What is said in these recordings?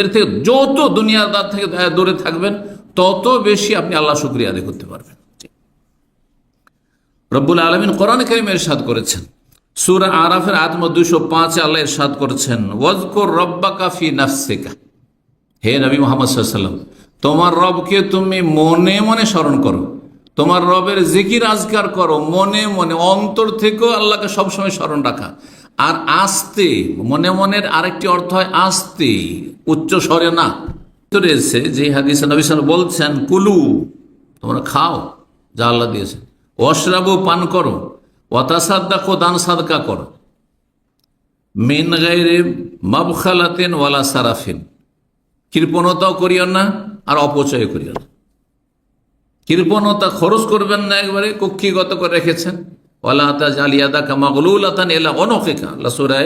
এর থেকে যত দুনিয়াদার থেকে দূরে থাকবেন তত বেশি আপনি আল্লাহ শুকরিয়া আদায় করতে পারবেন। রব্বুল আলামিন কোরআন কারীমে ইরশাদ করেছেন, সূরা আরাফের আয়াত 205 আল্লাহ ইরশাদ করেছেন, ওয়াজকুর রব্বাকা ফি নাফসিকা, হে নবী মুহাম্মদ সাল্লাল্লাহু আলাইহি ওয়াসাল্লাম, তোমার রবকে তুমি মনে মনে স্মরণ করো, তোমার রবের জিকির আজকার করো, মনে মনে, অন্তর থেকেও আল্লাহকে সবসময় স্মরণ রাখা। আর আস্তে, মনে মনের আরেকটি অর্থ হয় আস্তে, উচ্চ স্বরে না। রয়েছে যে হাদিসে নবী সাল্লাল্লাহু আলাইহি ওয়াসাল্লাম বলছেন, কুলু, তোমরা খাও যা আল্লাহ দিয়েছে, ওয়াশরাবু, পান করো, ওয়াতাসাদ্দাকু, দান সাদকা করো, মিন গায়রি মাবখালাতিন ওয়ালা সারাফিন, কৃপণতাও করিও না আর অপচয় করিও না। কৃপণতা, খরচ করবেন না, একবারে কক্ষিগত করে রেখেছেন। ওয়ালা তাজআল ইয়াদাকা মাগলুলাতান ইলা উনুকিকা, আল্লাহ সূরা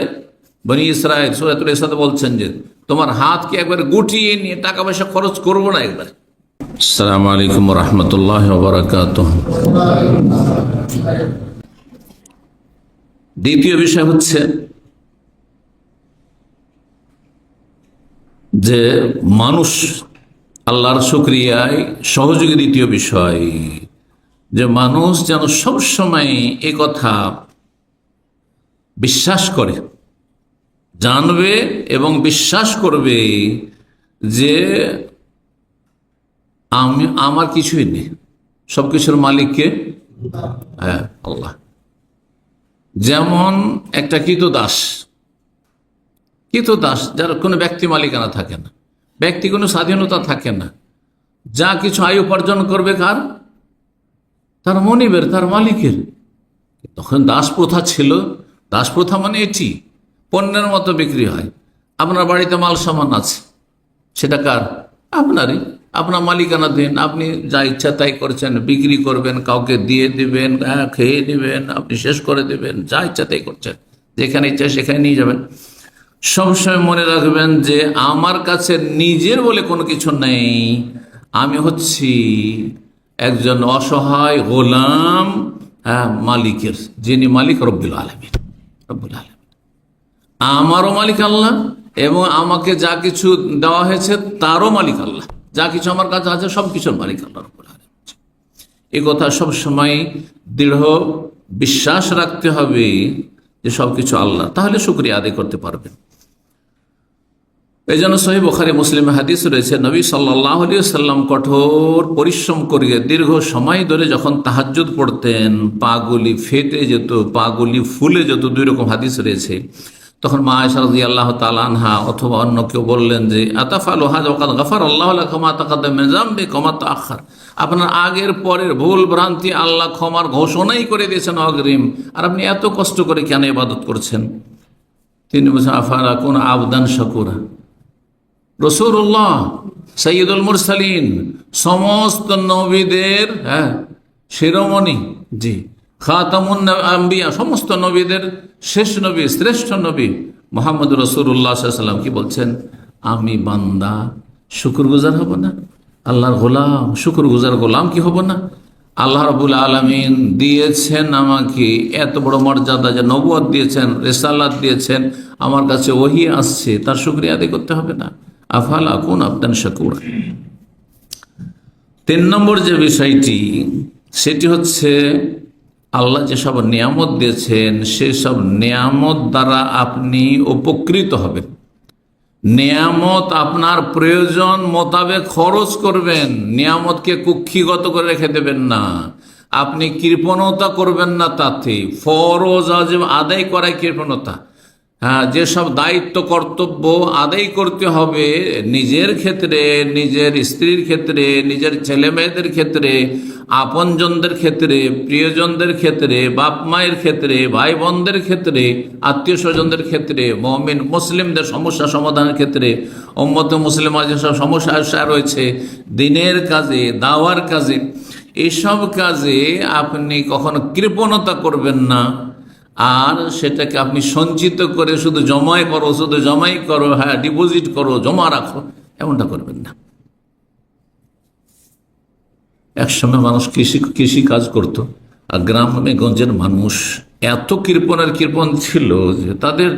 বনী ইসরাঈল সূরাতুল ইসরাতে বলছেন যে তোমার হাতকে একবারে গুটিয়ে নিয়ে টাকা পয়সা খরচ করবো না একবারে। আসসালামু আলাইকুম ওয়া রাহমাতুল্লাহি ওয়া বারাকাতুহু। দ্বিতীয় বিষয় হচ্ছে যে মানুষ আল্লাহর শুকরিয়ায় সহযোগী। দ্বিতীয় বিষয় যে মানুষ যেন সবসময় এ কথা বিশ্বাস করে, জানবে এবং বিশ্বাস করবে যে আমার কিছুই নেই, সবকিছুর মালিককে আল্লাহ। যেমন একটা কৃতদাস, যার কোনো ব্যক্তি মালিকানা থাকে না, ব্যক্তি কোনো স্বাধীনতা থাকে না, যা কিছু আয় উপার্জন করবে কার? তার মনিবের, তার মালিকের। তখন দাস প্রথা ছিল। দাস প্রথা মানে এটি পণ্যের মতো বিক্রি হয়। আপনার বাড়িতে মাল সামান আছে, সেটা কার? আপনারই। আপনার মালিকানা দিন, আপনি যা ইচ্ছা তাই করছেন, বিক্রি করবেন, কাউকে দিয়ে দিবেন, খেয়ে দিবেন, আপনি শেষ করে দিবেন, যা ইচ্ছা তাই করছেন, যেখানে ইচ্ছা সেখানে নিয়ে যাবেন। সবসময় মনে রাখবেন যে আমার কাছে নিজের বলে কোনো কিছু নেই, আমি হচ্ছি একজন অসহায় গোলাম মালিকের, যিনি মালিক রব্বুল আলামিন। রব্বুল আলামিন আমারও মালিক আল্লাহ, এবং আমাকে যা কিছু দেওয়া হয়েছে তারও মালিক আল্লাহ। যা কিছু আমার কাছে আছে সব কিছুর মালিক আল্লাহ রব্বুল আলামিন। এই কথা সবসময় দৃঢ় বিশ্বাস রাখতে হবে যে সবকিছু আল্লাহ, তাহলে শুকরিয়া আদায় করতে পারবেন। এই জন্য সহিহ বুখারী মুসলিমে হাদিস রয়েছে, নবী সাল্লাল্লাহু আলাইহি ওয়াসাল্লাম কঠোর পরিশ্রম করিয়ে দীর্ঘ সময় ধরে যখন তাহাজ্জুদ পড়তেন, পাগুলি ফেটে যেত, পাগুলি ফুলে যেত, দুই রকম হাদিস রয়েছে। তখন মা আয়েশা রাদিয়াল্লাহু তাআলা আনহা অথবা অন্য কেউ বললেন যে আতাফালু হাযা ওয়া কাদ গাফারাল্লাহু লাকা মা তাকাদ্দামা মিন যামবিকা ওয়া মা তাআখার, আপনার আগের পরের ভুল ভ্রান্তি আল্লাহ ক্ষমার ঘোষণাই করে দিয়েছেন অগ্রিম, আর আপনি এত কষ্ট করে কেন ইবাদত করছেন? তিনি বলছেন আফালা কুন আবদান শাকুরা। রাসূলুল্লাহ সাইয়্যিদুল মুরসালিন, সমস্ত নবীদের শিরোমণি, জি, খাতামুন আম্বিয়া, সমস্ত নবীদের শেষ নবী, শ্রেষ্ঠ নবী মুহাম্মদ রাসূলুল্লাহ সাল্লাল্লাহু আলাইহি ওয়াসাল্লাম কি বলছেন? আমি বান্দা, শুকরগুজার হব না? আল্লাহর গোলাম, শুকরগুজার গোলাম কি হব না? আল্লাহ রাব্বুল আলামিন দিয়েছেন আমাকে এত বড় মর্যাদা, যে নবুয়ত দিয়েছেন, রিসালাত দিয়েছেন, আমার কাছে ওহী আসছে, তার শুকরিয়া আদায় করতে হবে না? আফালা আকুন আবদান শাকুরা। 3 নম্বর যে বিষয়টি, সেটি হচ্ছে আল্লাহ যেসব নিয়ামত দিয়েছেন সেসব নিয়ামত দ্বারা আপনি উপকৃত হবেন। নিয়ামত আপনার প্রয়োজন মোতাবেক খরচ করবেন, নিয়ামতকে কুক্ষিগত করে রেখে দেবেন না, আপনি কৃপণতা করবেন না। তাতে ফরজ ওয়াজিব আদায় করাই কৃপণতা। যেসব দায়িত্ব কর্তব্য আদায় করতে হবে নিজের ক্ষেত্রে, নিজের স্ত্রীর ক্ষেত্রে, নিজের ছেলে মেয়েদের ক্ষেত্রে, আপনজনদের ক্ষেত্রে, প্রিয়জনদের ক্ষেত্রে, বাপ মায়ের ক্ষেত্রে, ভাই বোনদের ক্ষেত্রে, আত্মীয় স্বজনদের ক্ষেত্রে, মুমিন মুসলিমদের সমস্যা সমাধানের ক্ষেত্রে, উম্মত মুসলিমার যেসব সমস্যা রয়েছে, দিনের কাজে, দাওয়ার কাজে, এসব কাজে আপনি কখনো কৃপণতা করবেন না। আর সেটাকে আপনি সঞ্চিত করে শুধু জমাই করো, ডিপোজিট করো, জমা রাখো, এমনটা করবেন না। একসময় মানুষ কৃষি কাজ করত, আর গ্রামে গঞ্জের মানুষ এত কৃপণ ছিল যে তাদের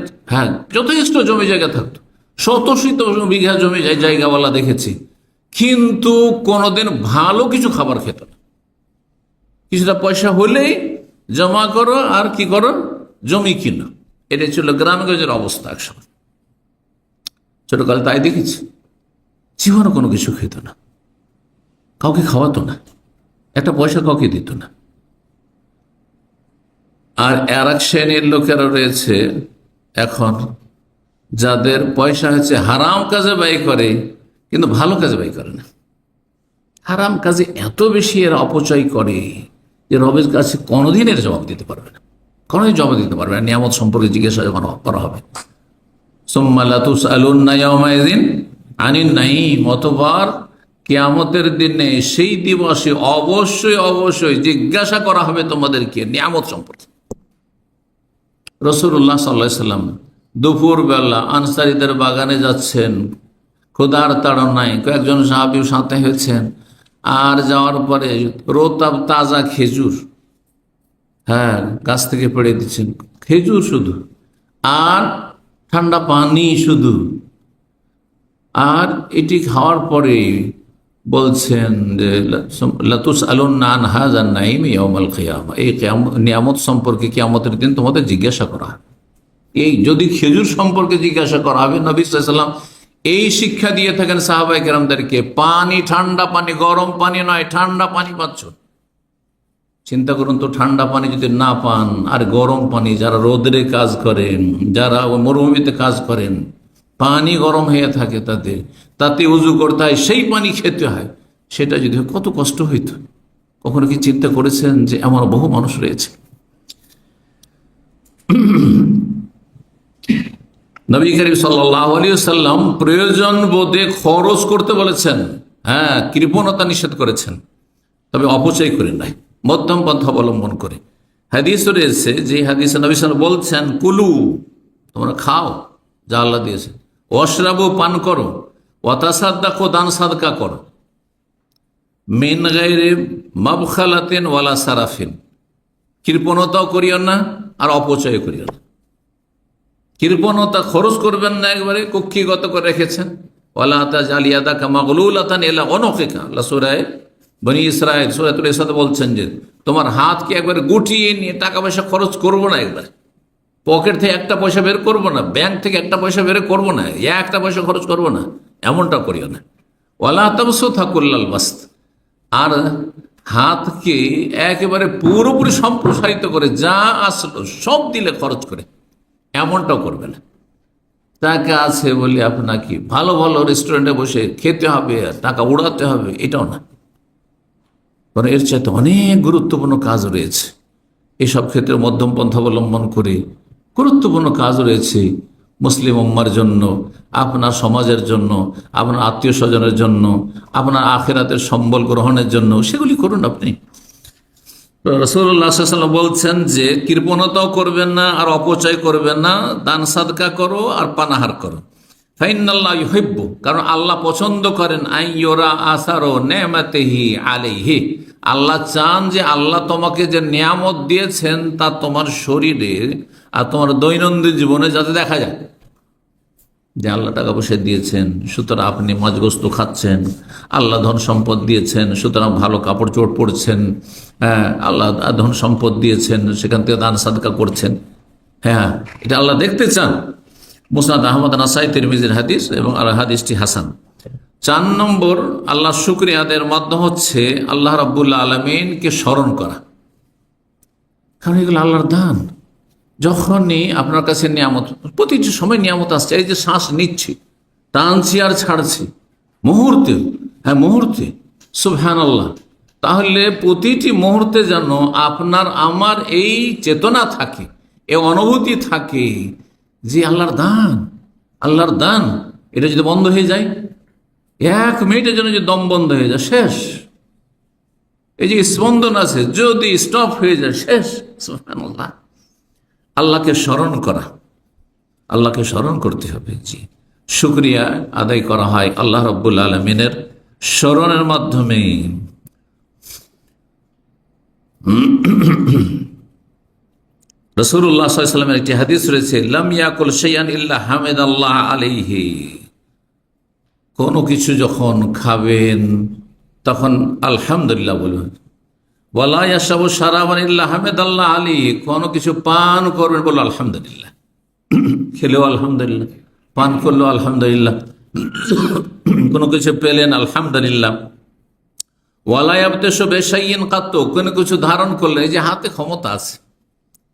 যথেষ্ট জমি জায়গা থাকতো, শত শত বিঘা জমি জায়গাওয়ালা দেখেছি, কিন্তু কোনোদিন ভালো কিছু খাবার খেত না। কিছুটা পয়সা হলেই জমা করো আর কি করো, জমি কিনো। এটাই ছিল গ্রামগঞ্জের অবস্থা একসময়। ছোটকালে তাই দেখেছি, জীবনে কোনো কিছু খেত না, কাউকে খাওয়াতো না, একটা পয়সা কাউকে দিত না। আর আর এক শ্রেণীর লোকেরা রয়েছে এখন, যাদের পয়সা হচ্ছে হারাম কাজে ব্যয় করে, কিন্তু ভালো কাজে ব্যয় করে না। হারাম কাজে এত বেশি এরা অপচয় করে যে রবের কাছে কোনোদিন এর জবাব দিতে পারবে না, কোনোদিন জবাব দিতে পারবে না। নিয়ামত সম্পর্কে জিজ্ঞাসা যখন করা হবে, সুম্মা লাতুসআলুন্না ইয়াওমাইযিন আনিন নাঈম, অতঃপর কিয়ামতের দিনে সেই দিবসে অবশ্যই অবশ্যই জিজ্ঞাসা করা হবে তোমাদেরকে নিয়ামত সম্পর্কে। রাসূলুল্লাহ সাল্লাল্লাহু আলাইহি সাল্লাম দুপুর বেলা আনসারীদের বাগানে যাচ্ছেন, ক্ষুধার তাড়নায়, কয়েকজন সাহাবী সাথে হয়েছেন, আর যাওয়ার পরে রোতাব তাজা খেজুর, হ্যাঁ, গাছ থেকে পেড়ে দিচ্ছেন, খেজুর শুধু, আর ঠান্ডা পানি শুধু। আর এটি খাওয়ার পরে বলছেন যে লাতুসআলুন্না আন হাযান নাঈম ইয়াওমাল কিয়ামা, এই নিয়ামত সম্পর্কে কিয়ামতের দিন তোমাদের জিজ্ঞাসা করা হবে। এই যদি খেজুর সম্পর্কে জিজ্ঞাসা করা হবে, নবী সাল্লাল্লাহু আলাইহি ওয়াসাল্লাম এই শিক্ষা দিয়ে থাকেন সাহাবায়ে কেরামদেরকে, পানি ঠান্ডা পানি, গরম পানি নয়, ঠান্ডা পানি পাচ্ছ। চিন্তা করুন তো, ঠান্ডা পানি যদি না পান, আর গরম পানি, যারা রোদরে কাজ করেন, যারা মরুভূমিতে কাজ করেন, পানি গরম হয়ে থাকে, তাতে উজু করতে হয়, সেই পানি খেতে হয়, সেটা যদি কত কষ্ট হইত। কখনো কি চিন্তা করেছেন যে এমন বহু মানুষ রয়েছে? নবী করিম সাল্লাল্লাহু আলাইহি ওয়াসাল্লাম প্রয়োজন বোধে খরচ করতে বলেছেন, হ্যাঁ, কৃপণতা নিষেধ করেছেন, তবে অপচয় করে নাই, মধ্যম পন্থা অবলম্বন করে। হাদিস রয়েছে, যে হাদিসে নবী সাল্লাল্লাহু আলাইহি ওয়াসাল্লাম বলছেন, কুলু, তোমরা খাও যা আল্লাহ দিয়েছে, ওয়াশরাবু, পান করো, ওয়াতাসাদ্দাকু, দান সাদকা করো, মিন গায়রি মাবখালাতিন ওয়ালা সারাফিন, কৃপণতাও করিও না আর অপচয় করিও না। কৃপণতা, খরচ করবেন না, একবারে কক্ষিগত করে রেখেছেন। ওয়ালা তাজআল ইয়াদাকা মাগলুলাতান ইলা উনুকিকা, আল্লাহ সূরা বনী ইসরাঈল সূরাতুল ইসরাতে বলছেন যে তোমার হাতকে একবারে গুটিয়ে নিয়ে টাকা পয়সা খরচ করবো না, একবার পকেট থেকে একটা পয়সা বের করবো না, ব্যাংক থেকে একটা পয়সা বের করবো না, একটা পয়সা খরচ করবো না, এমনটা করিও না। ওয়ালা তাবসুতহা কুল্লাল বাসত, আর হাতকে একেবারে পুরোপুরি সম্প্রসারিত করে যা আসলো সব দিলে খরচ করে, এমনটাও করবে না। টাকা আছে বলে আপনাকে ভালো ভালো রেস্টুরেন্টে বসে খেতে হবে আর টাকা উড়াতে হবে, এটাও না। কারণ এর চাইতে অনেক গুরুত্বপূর্ণ কাজ রয়েছে। এসব ক্ষেত্রে মধ্যম পন্থা অবলম্বন করে গুরুত্বপূর্ণ কাজ রয়েছে মুসলিম উম্মার জন্য, আপনার সমাজের জন্য, আপনার আত্মীয় স্বজনের জন্য, আপনার আখিরাতের সম্বল গ্রহণের জন্য, সেগুলি করুন আপনি। রাসূলুল্লাহ সাল্লাল্লাহু আলাইহি ওয়াসাল্লাম বলছেন যে কৃপণতাও করবেন না আর অপচয় করবেন না, দান সাদকা করো আর পানাহার করো। ফাইনাল্লাহু ইউহিব্বু, কারণ আল্লাহ পছন্দ করেন আইয়ুরা আসারু নি'মাতিহি আলাইহি, আল্লাহ চান যে আল্লাহ তোমাকে যে নিয়ামত দিয়েছেন তা তোমার শরীরে আর তোমার দৈনন্দিন জীবনে যাতে দেখা যায় যে আল্লাহ টাকা পয়সা দিয়েছেন, সুতরাং আপনি মাছ গোস্ত খাচ্ছেন, আল্লাহ ধন সম্পদ দিয়েছেন, সুতরাং ভালো কাপড় চোপড় পরছেন, হ্যাঁ, আল্লাহ ধন সম্পদ দিয়েছেন, সেখান থেকে দান সাদকা করছেন, হ্যাঁ, এটা আল্লাহ দেখতে চান। মুসনাদ আহমদ, নাসাই, তিরমিজির হাদিস, এবং আর হাদিসটি হাসান। 4 নম্বর আল্লাহ শুকরিয়া আদায়ের মাধ্যম হচ্ছে আল্লাহ রাব্বুল আলামিনকে স্মরণ করা, কারণ এগুলো আল্লাহর দান। যখনই আপনার কাছে নিয়ামত, প্রতিটি সময় নিয়ামত আসছে, এই যে শ্বাস নিচ্ছি, টানছি আর ছাড়ছি, মুহূর্তে, হ্যাঁ মুহূর্তে, সুবহানাল্লাহ, তাহলে প্রতিটি মুহূর্তে যেন আপনার আমার এই চেতনা থাকে, এই অনুভূতি থাকে যে আল্লাহর দান, আল্লাহর দান। এটা যদি বন্ধ হয়ে যায়, 1 মিনিটের জন্য যদি দম বন্ধ হয়ে যায়, শেষ। এই যে স্পন্দন আছে, যদি স্টপ হয়ে যায়, শেষ। সুবহানাল্লাহ, আল্লাহকে স্মরণ করা, আল্লাহকে স্মরণ করতে হবে। জি, শুকরিয়া আদায় করা হয় আল্লাহ রাব্বুল আলামিনের স্মরণের মাধ্যমে। রাসূলুল্লাহ সাল্লাল্লাহু আলাইহি ওয়াসাল্লামের একটি হাদিস রয়েছে, লাম ইয়াকুল শাইআন ইল্লা হামিদাল্লাহ আলাইহি। কোনো কিছু যখন খাবেন তখন আলহামদুলিল্লাহ বলবেন। ওয়ালা ইয়াশরাবু শারাবান ইল্লা হামিদাল্লাহ আলাইহি। কোনো কিছু পান করবেন বলল আলহামদুলিল্লাহ, খেলেও আলহামদুলিল্লাহ, পান করলেও আলহামদুলিল্লাহ, কোনো কিছু পেলেন আলহামদুলিল্লাহ। ওয়ালা ইয়াবতাসু বিশাইইন কাত্তু। কোনো কিছু ধারণ করলে, এই যে হাতে ক্ষমতা আছে,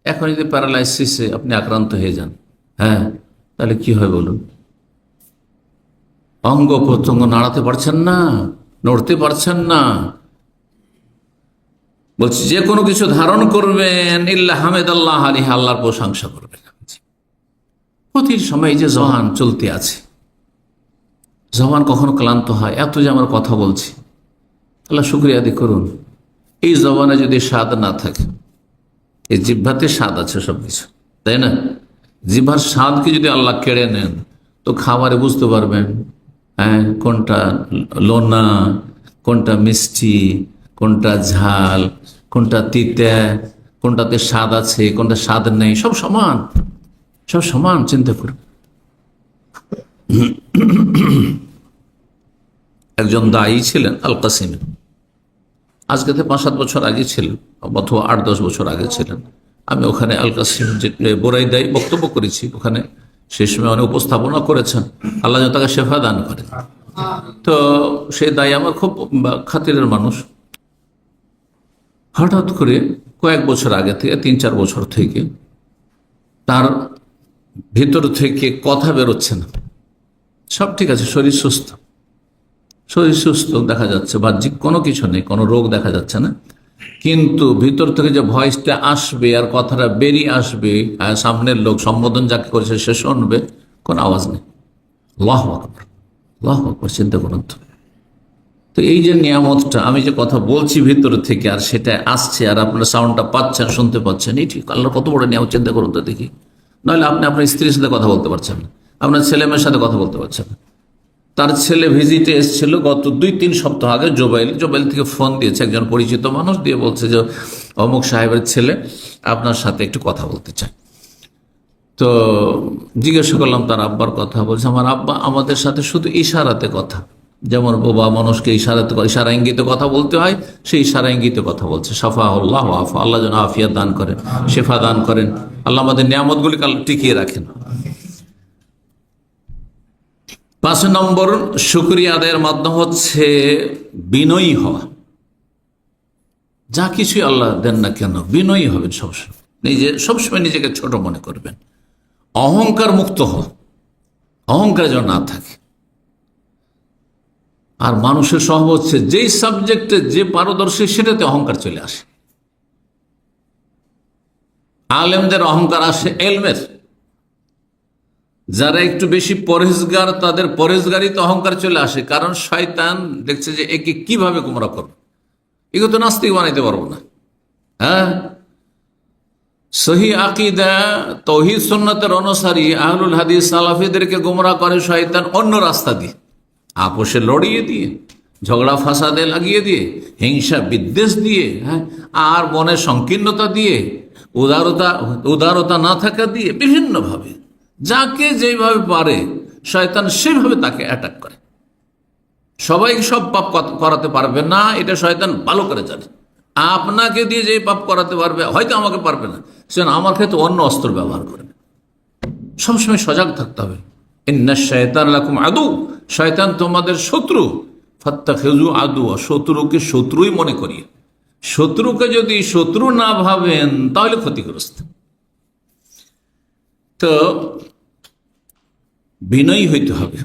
এখন যদি প্যারালাইসিসে আপনি আক্রান্ত হয়ে যান, হ্যাঁ, তাহলে কি হয় বলুন? অঙ্গ প্রত্যঙ্গ নাড়াতে পারছেন না, নড়তে পারছেন না। বলছি যে কোনো কিছু ধারণ করবেন ইল্লা হামিদাল্লাহ আলাইহি, আল্লাহর প্রশংসা করবেন। প্রতির সময় যে জবান চলতে আছে, জবান কখনো ক্লান্ত হয়? এত যে আমার কথা বলছি, আল্লাহ শুকরিয়া আদি করুন। এই জবানে যদি স্বাদ না থাকে, এই জিহ্বাতে স্বাদ আছে সবকিছু, তাই না? জিহ্বার স্বাদকে যদি আল্লাহ কেড়ে নেন তো খাবারে বুঝতে পারবেন, হ্যাঁ, কোনটা লোনা, কোনটা মিষ্টি, কোনটা ঝাল, কোনটা তিতা, কোনটাতে স্বাদ আছে, কোনটা স্বাদ নেই, সব সমান, সব সমান। চিন্তা করুন। একজন দায়ী ছিলেন আল কাসিম, আজকে থেকে 5-7 বছর আগে ছিলেন, অথবা 8-10 বছর আগে ছিলেন। আমি ওখানে আল কাসিম যে বোরাইদায় বক্তব্য করেছি, ওখানে সেই সময় অনেক উপস্থাপনা করেছেন। আল্লাহ যেন তাকে শেফা দান করেন। তো সেই দায়ী আমার খুব খাতিরের মানুষ। হঠাৎ করে কয়েক বছর আগে থেকে, 3-4 বছর থেকে তার ভিতর থেকে কথা বেরোচ্ছে না। সব ঠিক আছে, শরীর সুস্থ, শরীর সুস্থ দেখা যাচ্ছে, বাহ্যিক কোনো কিছু নেই, কোনো রোগ দেখা যাচ্ছে না, কিন্তু ভিতর থেকে যে ভয়েসটা আসবে আর কথাটা বেরিয়ে আসবে, সামনের লোক সম্বোধন যাকে করেছে সে শুনবে, কোনো আওয়াজ নেই। আল্লাহু আকবার, আল্লাহু আকবার। চিন্তা করুন তো। তো এই যে নিয়ামতটা, আমি যে কথা বলছি ভিতর থেকে আর সেটা আসছে, আর আপনারা সাউন্ডটা পাচ্ছেন, শুনতে পাচ্ছেন, এই ঠিক আল্লাহর কত বড় নিয়ামত। চিন্তা করুন তো দেখি। নাহলে আপনি আপনার স্ত্রীর সাথে কথা বলতে পারছেন না, আপনার ছেলে মেয়ের সাথে কথা বলতে পারছেন না। তার ছেলে ভিজিটে এসেছিল গত 2-3 সপ্তাহ আগে। জোবাইল থেকে ফোন দিয়েছে একজন পরিচিত মানুষ, দিয়ে বলছে যে অমুক সাহেবের ছেলে আপনার সাথে একটু কথা বলতে চায়। তো জিজ্ঞাসা করলাম তার আব্বার কথা। বলছে আমার আব্বা আমাদের সাথে শুধু ইশারাতে কথা, যেমন বাবা মানুষকে ইশারাতে, ইশারা ইঙ্গিতে কথা বলতে হয়, সেই ইশারা ইঙ্গিতে কথা বলছে। সাফা আল্লাহ আফা, আল্লাহ যেন আফিয়াত দান করেন, শেফা দান করেন, আল্লাহ আমাদের নিয়ামতগুলিকে টিকিয়ে রাখেন। 5 নম্বর শুকরিয়া আদায়ের মাধ্যম হচ্ছে বিনয়ী হওয়া। যা কিছুই আল্লাহ দেন না কেন বিনয়ী হবেন সবসময়, সবসময় নিজেকে ছোট মনে করবেন। অহংকার মুক্ত হওয়া, অহংকার যেন না থাকে। আর মানুষের স্বভাব হচ্ছে যেই সাবজেক্টে যে পারদর্শী সেটাতে অহংকার চলে আসে। আলেমদের অহংকার আসে এলমের, যারা একটু বেশি পরহেজগার তাদের পরহেজগারিতে অহংকার চলে আসে, কারণ শয়তান দেখছে যে একে কিভাবে গোমরা করবে, একে তো নাস্তিক বানাইতে পারবো না। হ্যাঁ, সহি আকীদা তাওহীদ সুন্নাতের অনুসারী আহলুল হাদিস সালাফিদেরকে গোমরা করে শয়তান অন্য রাস্তা দিয়ে, আপোষে লড়িয়ে দিয়ে, ঝগড়া ফাসাদে লাগিয়ে দিয়ে, হিংসা বিদ্বেষ দিয়ে, হ্যাঁ, আর মনের সংকীর্ণতা দিয়ে, উদারতা না থাকা দিয়ে, বিভিন্নভাবে যাকে যেভাবে পারে শয়তান সেভাবে তাকে অ্যাটাক করে। সবাই সব পাপ করাতে পারবে না, এটা শয়তান ভালো করে জানে। আপনাকে দিয়ে যে পাপ করাতে পারবে, হয়তো আমাকে পারবে না, সে আমার ক্ষেত্রে অন্য অস্ত্র ব্যবহার করবে। সবসময় সজাগ থাকতে হবে। ইন্না শায়তান লাকুম আদু, শয়তান তোমাদের শত্রু, ফাত্তাখিযু আদু, শত্রুকে শত্রুই মনে করিয়ে। শত্রুকে যদি শত্রু না ভাবেন তাহলে ক্ষতিগ্রস্ত। তো বিনয়ী হইতে হবে,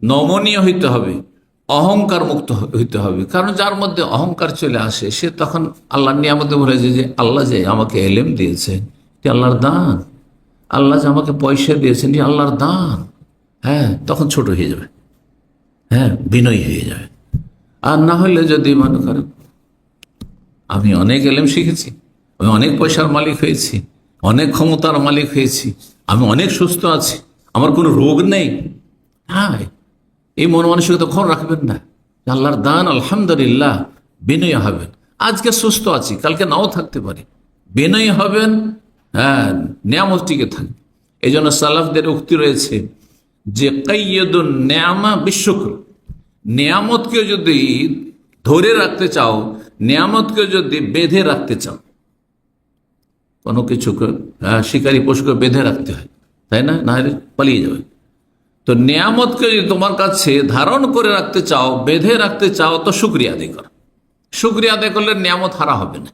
নমনীয় হইতে হবে, অহংকার মুক্ত হইতে হবে। কারণ যার মধ্যে অহংকার চলে আসে সে তখন আল্লাহর নিয়ামতে ভরে যায় যে আল্লাহ যে আমাকে এলেম দিয়েছেন এটি আল্লাহর দান, আল্লাহ যে আমাকে পয়সা দিয়েছেন এটি আল্লাহর দান। হ্যাঁ, তখন ছোট হয়ে যাবে, হ্যাঁ, বিনয়ী হয়ে যাবে। আর না হলে যদি মনে করেন আমি অনেক এলেম শিখেছি, আমি অনেক পয়সার মালিক হয়েছি, অনেক ক্ষমতার মালিক হয়েছি, আমি অনেক সুস্থ আছি, আমার কোনো রোগ নেই, হ্যাঁ, এই মন মানসিকতা কখন রাখবেন না। আল্লাহর দান, আলহামদুলিল্লাহ, বিনয়ী হবেন। আজকে সুস্থ আছি, কালকে নাও থাকতে পারি, বিনয়ী হবেন, হ্যাঁ, নিয়ামত টিকে থাকে। এই জন্য সালাফদের উক্তি রয়েছে যে কাইয়্যিদুন নিয়ামা বিশুকর, নিয়ামতকে যদি ধরে রাখতে চাও, নিয়ামতকে যদি বেঁধে রাখতে চাও, কোনো কিছুকে শিকারী পশুকে বেঁধে রাখতে হয়, তাই না, না হলে পালিয়ে যাবে। তো নিয়ামতকে যদি তোমার কাছে ধারণ করে রাখতে চাও, বেঁধে রাখতে চাও, তো শুকরিয়া আদায় করো। শুকরিয়া আদায় করলে নিয়ামত হারা হবে না,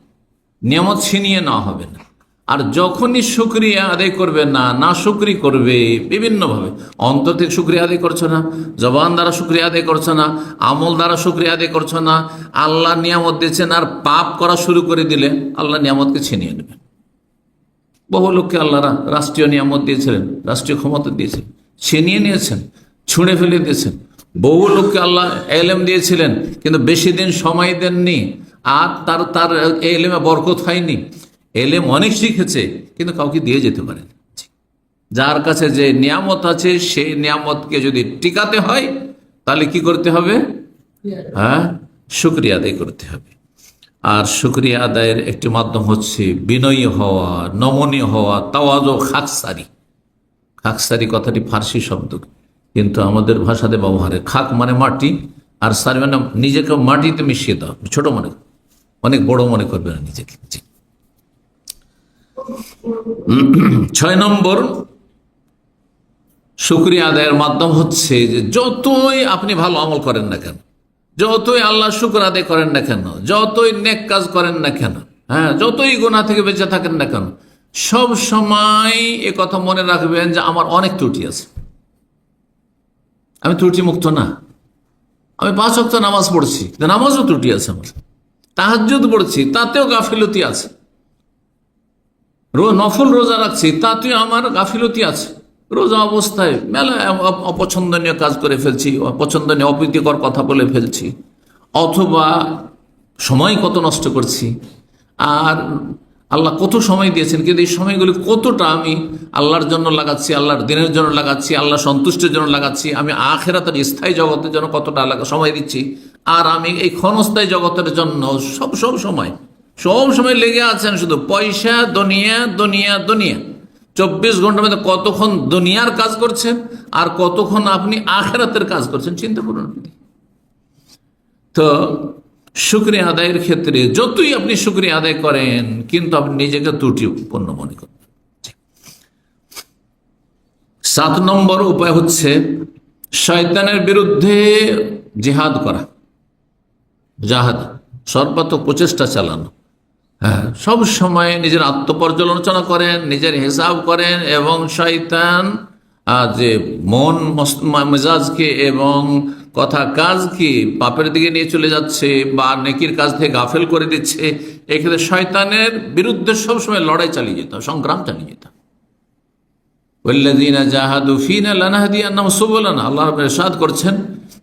নিয়ামত ছিনিয়ে নেওয়া হবে না। আর যখনই শুকরিয়া আদায় করবে না, না শুকরি করবে বিভিন্নভাবে, অন্তর থেকে শুকরিয়া আদায় করছো না, জবান দ্বারা শুকরিয়া আদায় করছো না, আমল দ্বারা শুকরিয়া আদায় করছো না, আল্লাহ নিয়ামত দিয়েছেন আর পাপ করা শুরু করে দিলে আল্লাহ নিয়ামতকে ছিনিয়ে নেবেন। বহু লোককে আল্লাহ রাষ্ট্রীয় নিয়ামত দিয়েছিলেন, রাষ্ট্রীয় ক্ষমতা দিয়েছিলেন, ছিনিয়ে নিয়েছেন, ছুঁড়ে ফেলে দিয়েছেন। বহু লোককে আল্লাহ এলেম দিয়েছিলেন, কিন্তু বেশি দিন সময় দেননি, আর তার এলেমে বরকত হয়নি। এলেম অনেক শিখেছে, কিন্তু কাউকে দিয়ে যেতে পারেন। যার কাছে যে নিয়ামত আছে, সেই নিয়ামতকে যদি টিকাতে হয়, তাহলে কি করতে হবে? হ্যাঁ, শুকরিয়া আদায় করতে হবে। আর শুকরিয়া আদায়ের একটি মাধ্যম হচ্ছে বিনয়ী হওয়া, নমনীয় হওয়া, তাওয়াজু, খাকসারি। খাকসারি কথাটি ফার্সি শব্দ, কিন্তু আমাদের ভাষাতে ব্যবহারে খাক মানে মাটি, আর সারি মানে নিজেকে মাটিতে মিশিয়ে দাও, ছোট মনে, অনেক বড় মনে করবে না নিজেকে। 6 নম্বর শুকরিয়া আদায়ের মাধ্যম হচ্ছে যে যতই আপনি ভালো আমল করেন না কেন, যতই আল্লাহ শুকর আদায় করেন না কেন, যতই নেক কাজ করেন না কেন, হ্যাঁ, যতই গুনাহ থেকে বেঁচে থাকেন না কেন, সব সময় এ কথা মনে রাখবেন যে আমার অনেক ত্রুটি আছে, আমি ত্রুটি মুক্ত না। আমি 5 ওয়াক্ত নামাজ পড়ছি, নামাজও ত্রুটি আছে আমার, তাহাজ্জুদ পড়ছি, তাতেও গাফিলতি আছে, নফল রোজা রাখছি, তাতেও আমার গাফিলতি আছে। রোজা অবস্থায় মেলা অপছন্দনীয় কাজ করে ফেলছি, অপছন্দনীয় অপ্রীতিকর কথা বলে ফেলছি, অথবা সময় কত নষ্ট করছি। আর আল্লাহ কত সময় দিয়েছেন, কিন্তু এই সময়গুলি কতটা আমি আল্লাহর জন্য লাগাচ্ছি, আল্লাহর দিনের জন্য লাগাচ্ছি, আল্লাহ সন্তুষ্টির জন্য লাগাচ্ছি, আমি আখিরাতের স্থায়ী জগতের জন্য কতটা সময় দিচ্ছি, আর আমি এই ক্ষণস্থায়ী জগতের জন্য সব সময় লেগে আছেন শুধু পয়সা, দুনিয়া দুনিয়া দুনিয়া। 24 ঘন্টার মধ্যে কতক্ষণ দুনিয়ার কাজ করছেন আর কতক্ষণ আপনি আখিরাতের কাজ করছেন, চিন্তা করুন। তো শুকরিয়া আদায়ের ক্ষেত্রে যতই আপনি শুকরিয়া আদায় করেন, কিন্তু আপনি নিজেকে ত্রুটিপূর্ণ মনে করেন। 7 নম্বর উপায় হচ্ছে শয়তানের বিরুদ্ধে জিহাদ করা, জাহাদ, সর্বাত্মক প্রচেষ্টা চালানো। হ্যাঁ, সব সময় নিজের আত্মপর্যালোচনা করেন, নিজের হিসাব করেন, এবং শয়তান যে মন মেজাজকে এবং কথা কাজকে পাপের দিকে নিয়ে চলে যাচ্ছে বা নেকির কাজ থেকে গাফেল করে দিচ্ছে, এক্ষেত্রে শয়তানের বিরুদ্ধে সবসময় লড়াই চালিয়ে যেতাম, সংগ্রাম চালিয়ে যেতাম। ওয়াল্লাযীনা জাহাদু ফীনা লানাহদিয়ান্নাহুম সুবুলানা, আল্লাহ ইরশাদ করছেন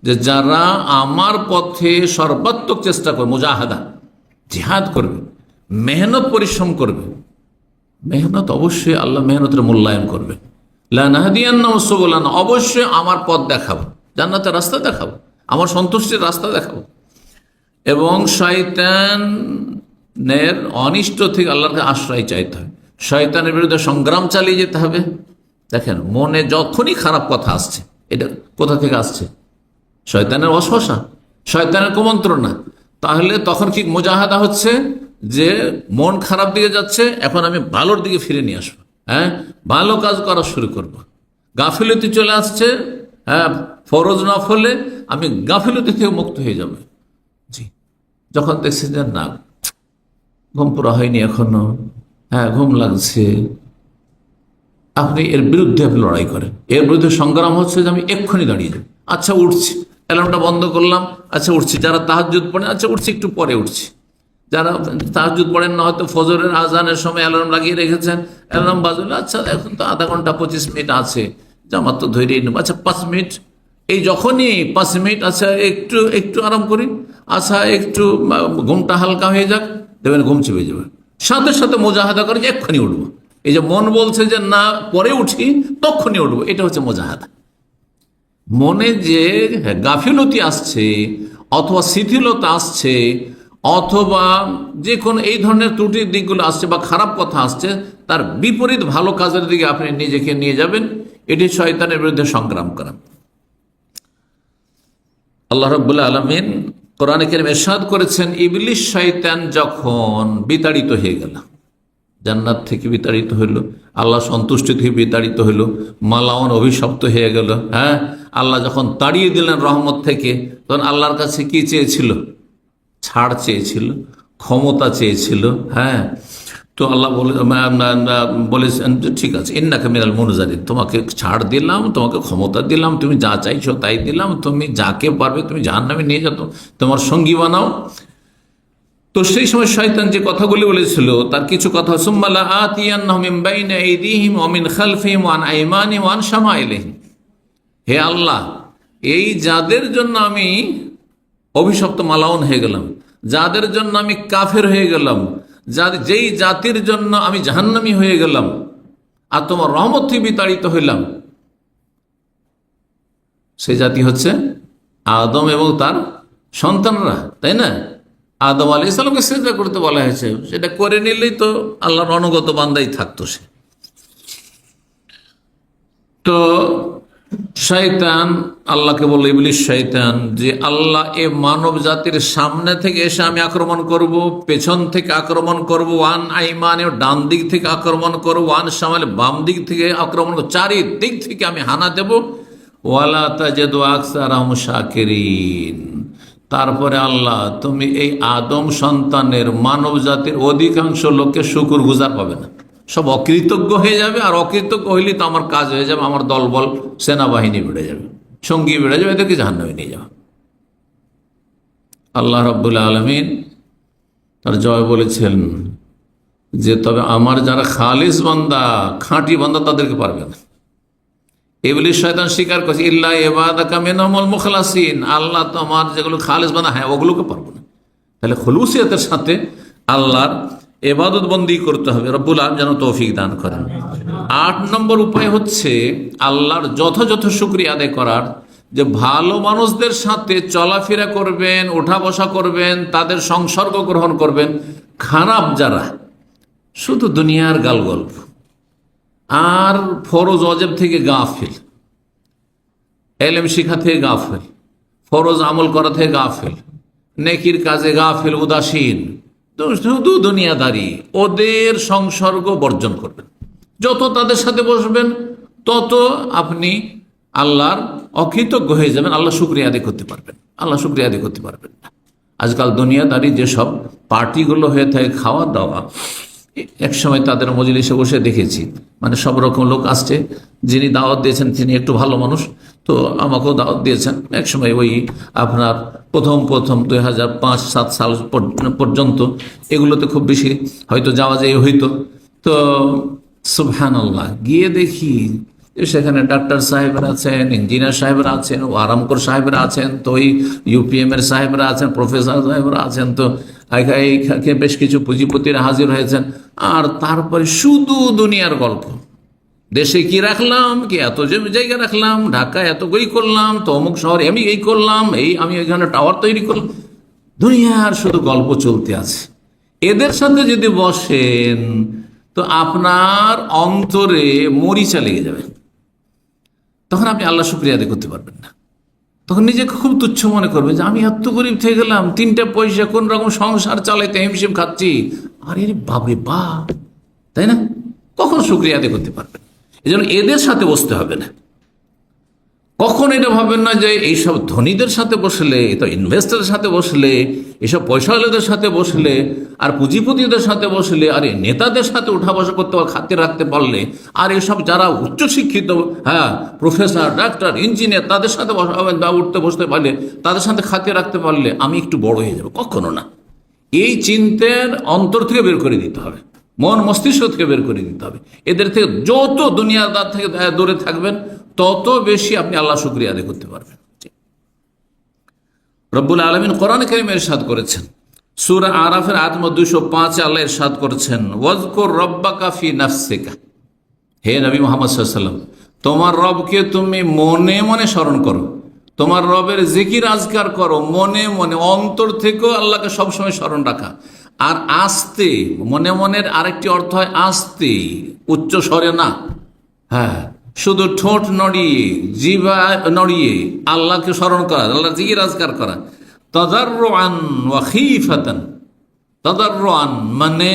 যে যারা আমার পথে সর্বাত্মক চেষ্টা করবে, মুজাহাদা, জিহাদ করবে, মেহনত পরিশ্রম করবে, মেহনত অবশ্যই আল্লাহ মেহনতের মূল্যায়ন করবে। লানাহদিয়ান্নাহুম সুবুলানা, অবশ্যই আমার পথ দেখাবো, জান্নাতের রাস্তা দেখাবো, আমার সন্তুষ্টির রাস্তা দেখাবো। এবং শয়তানের অনিষ্ট থেকে আল্লাহকে আশ্রয় চাইতে হবে, শয়তানের বিরুদ্ধে সংগ্রাম চালিয়ে যেতে হবে। দেখেন, মনে যখনই খারাপ কথা আসছে, এটা কোথা থেকে আসছে? শয়তানের ওয়াসওয়াসা, শয়তানের কুমন্ত্রণা। তাহলে তখন কি মুজাহাদা হচ্ছে যে মন খারাপ দিকে যাচ্ছে, এখন আমি ভালোর দিকে ফিরে নিয়ে আসবো, হ্যাঁ, ভালো কাজ করা শুরু করব। গাফিলতি চলে আসছে, হ্যাঁ, ফরজ নফলে আমি গাফিলতি থেকে মুক্ত হয়ে যাবে। জি, যখন দেখছি যে না, ঘুম পুরা হয়নি এখনো, হ্যাঁ, ঘুম লাগছে, আপনি এর বিরুদ্ধে আপনি লড়াই করেন। এর বিরুদ্ধে সংগ্রাম হচ্ছে যে আমি এক্ষুনি দাঁড়িয়ে যাই, আচ্ছা উঠছি, অ্যালার্মটা বন্ধ করলাম, আচ্ছা উঠছি। যারা তাহাজ্জুদ পড়েন, আচ্ছা উঠছি, একটু পরে উঠছি। যারা তাহাজ্জুদ পড়েন না, হয়তো ফজরের আজানের সময় অ্যালার্ম লাগিয়ে রেখেছেন, অ্যালার্ম বাজলে আচ্ছা এখন তো আধা ঘন্টা 25 মিনিট আছে, জামাত তো ধরেই নেব, আচ্ছা 5 মিনিট, এই যখনই 5 মিনিট, আচ্ছা একটু আরাম করি, আচ্ছা একটু ঘুমটা হালকা হয়ে যাক, দেখবেন ঘুম চেপে যাবে। সাথে সাথে মুজাহাদা করে যে এক্ষুনি উঠবো। এই যে মন বলছে যে না পরে উঠি, তখনই উঠবো, এটা হচ্ছে মুজাহাদা। মনে যে গাফিলতি আসছে অথবা শিথিলতা আসছে অথবা যে কোনো এই ধরনের ত্রুটির দিকগুলো আসছে বা খারাপ কথা আসছে, তার বিপরীত ভালো কাজের দিকে আপনি নিজেকে নিয়ে যাবেন, এটি শয়তানের বিরুদ্ধে সংগ্রাম করা। আল্লাহ রাব্বুল আলামিন কোরআনে কারীমে ইরশাদ করেছেন, ইবলিস শয়তান যখন বিতাড়িত হয়ে গেল, জান্নাত থেকে বিতাড়িত হইল, আল্লাহ সন্তুষ্টি থেকে বিতাড়িত হইল, মালাউন অভিশপ্ত হয়ে গেল। হ্যাঁ, আল্লাহ যখন তাড়িয়ে দিলেন রহমত থেকে, তখন আল্লাহর কাছে কি চেয়েছিল? ছাড় চেয়েছিল, ক্ষমতা চেয়েছিল। হ্যাঁ, তো আল্লাহ বলেছেন ঠিক আছে, ইন্নাকা মিনাল মুনজারিন, তোমাকে ছাড় দিলাম, তোমাকে ক্ষমতা দিলাম, তুমি যা চাইছো তাই দিলাম, তুমি যাকে পারবে তুমি জাহান্নামে নিয়ে যেত, তোমার সঙ্গী বানাও। তো সেই সময় শয়তান যে কথাগুলি বলেছিল তার কিছু কথা, সুম্মা লাআতিয়ান্নাহুম মিন বাইনি আইদিহিম ওয়া মিন খালফিহিম ওয়া আন আইমানিহিম ওয়া আন শামাইলিহিম। হে আল্লাহ, এই যাদের জন্য আমি অভিশপ্ত মালাউন হয়ে গেলাম, যাদের জন্য আমি কাফের হয়ে গেলাম, যেই জাতির জন্য আমি জাহান্নামী হয়ে গেলাম, আর তোমার রহমত থেকে বিতাড়িত হইলাম, সেই জাতি হচ্ছে আদম এবং তার সন্তানরা, তাই না? আদম আলাইহিস সালামকে সিজদা করতে বলা হয়েছে, সেটা করে নিলেই তো আল্লাহর অনুগত বান্দাই থাকতো সে। তো শয়তান আল্লাহকে বলল, ইবলিস শয়তান, যে আল্লাহ এ মানব জাতির সামনে থেকে এসে আমি আক্রমণ করব, পেছন থেকে আক্রমণ করব, ওয়ান আইমানে ডান দিক থেকে আক্রমণ করব, ওয়ান শামালে বাম দিক থেকে আক্রমণ করব, চারিদিক থেকে আমি হানা দেব। ওয়ালা তাজিদু আকসারাহুম শাকিরিন। তারপরে আল্লাহ, তুমি এই আদম সন্তানের মানব জাতির অধিকাংশ লোককে শুকর গুজার পাবে না, সব অকৃতজ্ঞ হয়ে যাবে। আর অকৃতজ্ঞ হইলে তো আমার কাজ হয়ে যাবে, আমার দলবল সেনাবাহিনী বেড়ে যাবে, সঙ্গী বেড়ে যাবে, এদেরকে জাহান্নামে নিয়ে যাবে। আল্লাহ রাব্বুল আলামিন তার জয় বলেছেন যে তবে আমার যারা খালিস বান্দা, খাঁটি বান্দা, তাদেরকে পারবে না। ইবলিস শয়তান স্বীকার করছে, ইল্লা ইবাদাকা মিনহুমুল মুখলাসিন, আল্লাহ তোমার যেগুলো খালিস বান্দা, হ্যাঁ ওগুলোকে পারবো না। তাহলে খুলুসিয়তের সাথে আল্লাহর ইবাদত বন্দি করতে হবে। রব্বুল আলামিন যেন তৌফিক দান করেন। 8 নম্বর উপায় হচ্ছে আল্লাহর যথাযথ শুকরিয়া আদায় করার, যে ভালো মানুষদের সাথে চলাফেরা করবেন, ওঠা বসা করবেন, তাদের সংসর্গ গ্রহণ করবেন। খারাপ যারা শুধু দুনিয়ার গালগল্প আর ফরজ অজেব থেকে গাফিল, এলেম শিক্ষা থেকে গাফিল, ফরজ আমল করা থেকে গাফিল, নেকির কাজে গাফিল, উদাসীন, শুধু দুনিয়াদারি, ওদের সংসর্গ বর্জন করবেন। যত তাদের সাথে বসবেন তত আপনি আল্লাহর অকৃতজ্ঞ হয়ে যাবেন, আল্লাহ শুকরিয়া আদায় করতে পারবেন, আল্লাহ শুকরিয়া আদায় করতে পারবেন না। আজকাল দুনিয়াদারি যেসব পার্টিগুলো হয়ে থাকে, খাওয়া দাওয়া, এক সময় তাদের মজলিসে বসে দেখেছি, মানে সব রকম লোক আসছে, যিনি দাওয়াত দিয়েছেন তিনি একটু ভালো মানুষ, তো আমাকেও দাওয়াত দিয়েছেন। এক সময় ওই আপনার প্রথম 2005-7 সাল পর্যন্ত এগুলোতে খুব বেশি হয়তো যাওয়া যায় হইতো। তো সুবহানাল্লাহ, গিয়ে দেখি সেখানে ডাক্তার সাহেবরা আছেন, ইঞ্জিনিয়ার সাহেবরা আছেন, আরামকর সাহেবরা আছেন, তো ওই UPM এর সাহেবরা আছেন, প্রফেসর সাহেবরা আছেন, তো বেশ কিছু পুঁজিপতিরা হাজির হয়েছেন। আর তারপরে শুধু দুনিয়ার গল্প, দেশে কি রাখলাম, কি এত জায়গা রাখলাম, ঢাকায় এত বই করলাম, তো অমুক শহরে আমি এই করলাম, এই আমি এখানে টাওয়ার তৈরি করলাম, দুনিয়ার শুধু গল্প চলতে আছে। এদের সাথে যদি বসেন তো আপনার অন্তরে মরিচা লেগে যাবে, তখন আপনি আল্লাহ শুকরিয়া আদায় করতে পারবেন না। তখন নিজেকে খুব তুচ্ছ মনে করবে যে আমি এত গরিব থেকে গেলাম, 3টা পয়সা কোন রকম সংসার চালাইতে হিমশিম খাচ্ছি, আরে বাপরে বাপ, তাই না? কখন শুকরিয়া আদায় করতে পারবেন? এই জন্য এদের সাথে বসতে হবে না। কখন এটা ভাববেন না যে এইসব ধনীদের সাথে বসলে, তো ইনভেস্টরের সাথে বসলে, এসব পয়সাওয়ালাদের সাথে বসলে, আর পুঁজিপতিদের সাথে বসলে, আর এই নেতাদের সাথে উঠা বসা করতে খাতির রাখতে পারলে, আর এসব যারা উচ্চশিক্ষিত, হ্যাঁ প্রফেসর, ডাক্তার, ইঞ্জিনিয়ার, তাদের সাথে উঠতে বসতে পারলে, তাদের সাথে খাতির রাখতে পারলে আমি একটু বড় হয়ে যাব, কখনো না। এই চিন্তার অন্তর থেকে বের করে দিতে হবে, মন মস্তিষ্ক থেকে বের করে দিতে হবে। এদের থেকে যত দুনিয়াদার থেকে দূরে থাকবেন তত বেশি আপনি আল্লাহ শুকরিয়া আদায় করতে পারবেন। রব্বুল আলামিন কোরআনে কারীমে ইরশাদ করেছেন, সূরা আরাফের আয়াত 205 আল্লাহ ইরশাদ করেছেন, ওয়াজকুর রাব্বাকা ফি নাফসিকা, হে নবী মুহাম্মদ সাল্লাল্লাহু আলাইহি ওয়াসাল্লাম, তোমার রবকে তুমি মনে মনে স্মরণ করো। তোমার রবের জিকির আজকার করো, মনে মনে, অন্তর থেকেও আল্লাহকে সবসময় স্মরণ রাখা। আর আস্তে, মনে মনের আরেকটি অর্থ হয় আস্তে, উচ্চ স্বরে না। হ্যাঁ, শুধু ঠোঁট নড়িয়ে, জিভা নড়িয়ে আল্লাহকে স্মরণ করা, আল্লাহর জিকির আজকার করা। তাদাররুআন ওয়া খীফাতান, তাদাররুআন মানে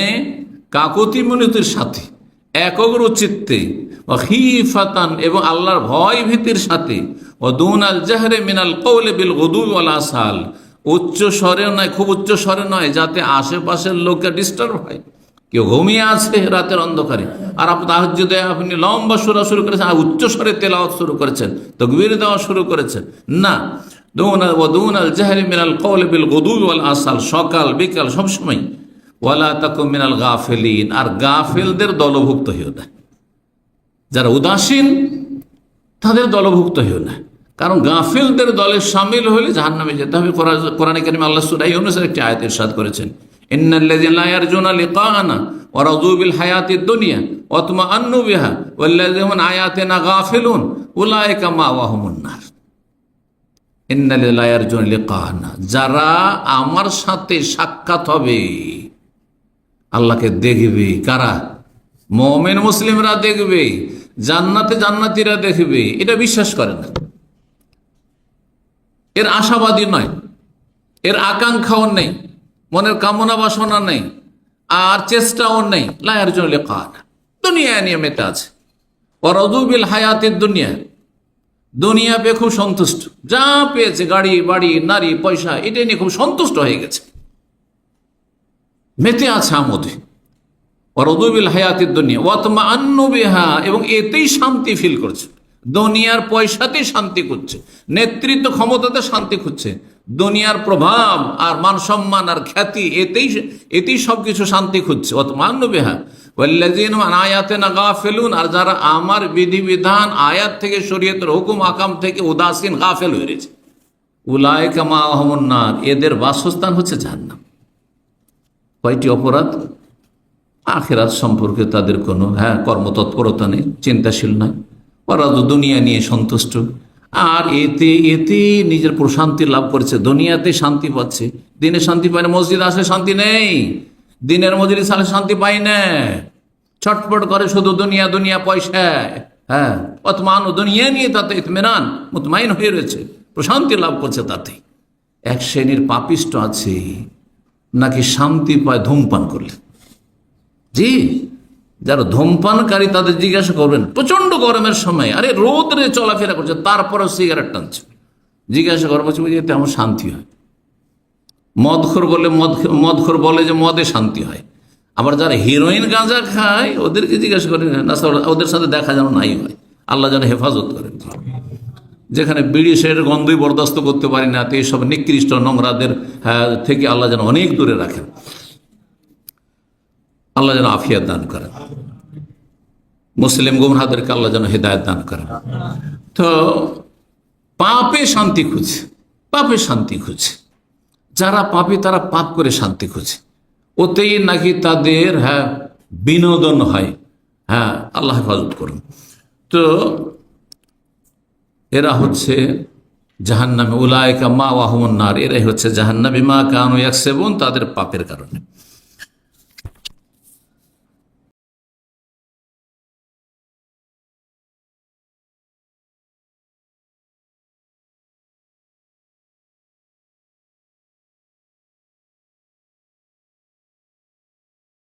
কাকুতি মিনতির সাথে, একগ্র চিত্তে, ওয়া খীফাতান এবং আল্লাহর ভয় ভীতির সাথে, ওয়া দুনাল জাহরি মিনাল কওলি বিল গুদুই ওয়াল আসাল, উচ্চ স্বরে নয়, খুব উচ্চ স্বরে নয়, যাতে আশেপাশের লোককে ডিস্টার্ব হয়। কেউ ঘুমিয়ে আছে রাতের অন্ধকারে, আর আপনি তাহাজ্জুদে আপনি লম্বা সুরা শুরু করেছেন, আর উচ্চ স্বরে তেলাওয়াত শুরু করেছেন, তাকবীর দেওয়া শুরু করেছেন না। দুনাল জাহরি মিনাল কওলি বিল গুদুই ওয়াল আসাল, সকাল বিকাল সবসময়। ওয়ালা তাকুম মিনাল গাফিলিন, আর গাফিলদের দলভুক্ত হইও না। যারা উদাসীন তাদের দলভুক্ত হইও না, কারণ গাফিলদের দলে শামিল হলে জাহান্নামে যেতে হবে। কোরআনে কারিমে আল্লাহ সূরা ইউনূসের একটি আয়াতে ইরশাদ করেছেন, ইন্নাল্লাযীনা লা ইয়ারজুনা লিকাআনা ওয়া রাযু বিল হায়াতিদ দুনিয়া ওয়া তুমাআন্নু বিহা ওয়াল্লাযীনা আন আয়াতিনা গাফিলুন উলাইকা মাওয়াহুমুন নার। ইন্নাল্লাযীনা লা ইয়ারজুনা লিকাআনা, যারা আমার সাথে সাক্ষাৎ হবে, আল্লাহকে দেখবে। কারা? মুমিন মুসলিমরা দেখবে, জান্নাতে জান্নাতীরা দেখবে, এটা বিশ্বাস করে না, এর আশাবাদী নয়, এর আকাঙ্ক্ষাও নেই, মনের কামনা বাসনা নেই, আর চেষ্টাও নেই। লা ইয়ারজুনা লিকাআনা, দুনিয়া নিয়ে মেতে আছে। ওয়া রাযু বিল হায়াতিদ দুনিয়া, দুনিয়া পেয়ে খুব সন্তুষ্ট, যা পেয়েছে, গাড়ি বাড়ি নারী পয়সা, এটা নিয়ে খুব সন্তুষ্ট হয়ে গেছে, মেতে আছে আমোদে। ওয়া রাযু বিল হায়াতিদ দুনিয়া ওয়া তুমাআন্নু বিহা, এবং এতেই শান্তি ফিল করছে, দুনিয়ার পয়সাতেই শান্তি খুঁজছে, নেতৃত্ব ক্ষমতাতে শান্তি খুঁজছে, দুনিয়ার প্রভাব আর মান সম্মান আর খ্যাতি, এতেই সবকিছু শান্তি খুঁজছে। ওয়াতমান্নু বিহা ওয়াল্লাযীনা আন আয়াতিনা গাফিলুন, আর যারা আমার বিধিবিধান, আয়াত থেকে, শরীয়তের হুকুম আকাম থেকে উদাসীন, গাফেল হয়ে রয়েছে, উলাইকা মাওয়াহুমুন নার, এদের বাসস্থান হচ্ছে জাহান্নাম। কয়টি অপরাধ? আখিরাত সম্পর্কে তাদের কোনো কর্মতৎপরতা নেই, চিন্তাশীল নয়, ওরা তো দুনিয়া নিয়ে সন্তুষ্ট, আর এতে নিজের প্রশান্তি লাভ করেছে, দুনিয়াতে শান্তি পাচ্ছে, দিনে শান্তি পায় না। মসজিদ আসলে শান্তি নেই, দিনের মজলিস আসলে শান্তি পাই না, ছটফট করে শুধু দুনিয়া দুনিয়া পয়সা। অতমান দুনিয়া নিয়ে তাতে ইতমিনান, মুতমাইন হয়ে রয়েছে, প্রশান্তি লাভ করছে। তাতে এক শ্রেণীর পাপিষ্ট আছে নাকি শান্তি পায় ধূমপান করলে। জি, যারা ধূমপানকারী তাদের জিজ্ঞাসা করবেন, প্রচন্ড গরমের সময়, আরে রোদরে চলাফেরা করছে, তারপরেও সিগারেট টানছে, জিজ্ঞাসা করবো এতে আমার শান্তি হয়। মদখোর বলে যে মদে শান্তি হয়। আবার যারা হিরোইন গাঁজা খায় ওদেরকে জিজ্ঞাসা করেন না, ওদের সাথে দেখা যেন নাই হয়, আল্লাহ যেন হেফাজত করেন। যেখানে বিড়ি সেরের গন্ধই বরদাস্ত করতে পারি না, তো এইসব নিকৃষ্ট নোংরাদের থেকে আল্লাহ যেন অনেক দূরে রাখেন, আল্লাহ যেন আফিয়াত দান করেন, মুসলিম গুমরাহদেরকে আল্লাহ যেন হেদায়েত দান করেন। তো পাপে শান্তি খুঁজে, পাপে শান্তি খুঁজে, যারা পাপী তারা পাপ করে শান্তি খুঁজে, ওতেই নাকি তাদের বিনোদন হয়। আল্লাহ হেফাজত করুন। তো এরা হচ্ছে জাহান্নামে, উলাইকা মাওয়াহুমুন নার, এরাই হচ্ছে জাহান্নামী, মা কানু ইয়াকসিবুন, তাদের পাপের কারণে।